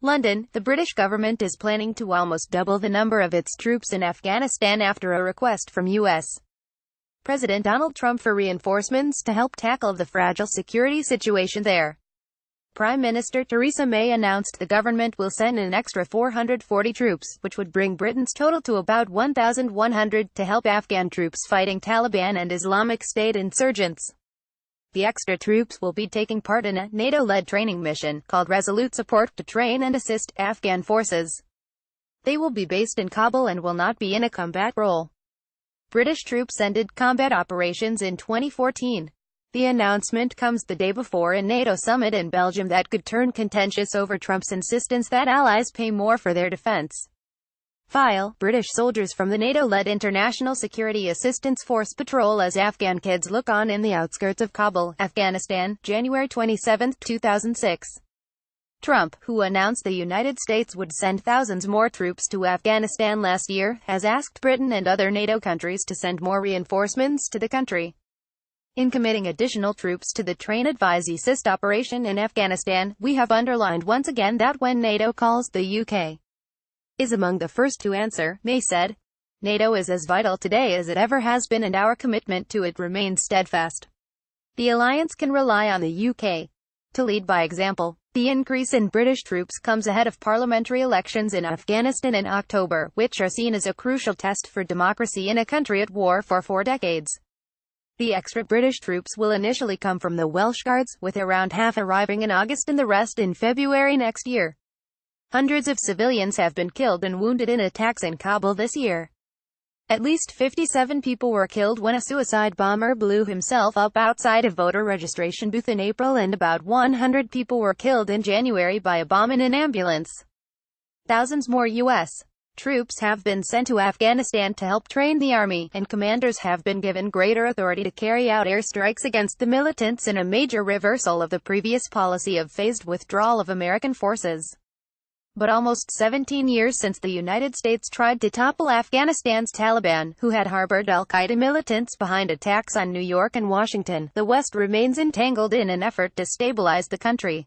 London, the British government is planning to almost double the number of its troops in Afghanistan after a request from U.S. President Donald Trump for reinforcements to help tackle the fragile security situation there. Prime Minister Theresa May announced the government will send an extra 440 troops, which would bring Britain's total to about 1,100, to help Afghan troops fighting Taliban and Islamic State insurgents. The extra troops will be taking part in a NATO-led training mission, called Resolute Support, to train and assist Afghan forces. They will be based in Kabul and will not be in a combat role. British troops ended combat operations in 2014. The announcement comes the day before a NATO summit in Belgium that could turn contentious over Trump's insistence that allies pay more for their defense. British soldiers from the NATO-led International Security Assistance Force patrol as Afghan kids look on in the outskirts of Kabul, Afghanistan, January 27, 2006. Trump, who announced the United States would send thousands more troops to Afghanistan last year, has asked Britain and other NATO countries to send more reinforcements to the country. In committing additional troops to the Train Advise Assist operation in Afghanistan, we have underlined once again that when NATO calls, the UK is among the first to answer, May said. NATO is as vital today as it ever has been and our commitment to it remains steadfast. The alliance can rely on the UK to lead by example. The increase in British troops comes ahead of parliamentary elections in Afghanistan in October, which are seen as a crucial test for democracy in a country at war for 4 decades. The extra British troops will initially come from the Welsh Guards, with around half arriving in August and the rest in February next year. Hundreds of civilians have been killed and wounded in attacks in Kabul this year. At least 57 people were killed when a suicide bomber blew himself up outside a voter registration booth in April, and about 100 people were killed in January by a bomb in an ambulance. Thousands more U.S. troops have been sent to Afghanistan to help train the army, and commanders have been given greater authority to carry out airstrikes against the militants, in a major reversal of the previous policy of phased withdrawal of American forces. But almost 17 years since the United States tried to topple Afghanistan's Taliban, who had harbored al-Qaeda militants behind attacks on New York and Washington, the West remains entangled in an effort to stabilize the country.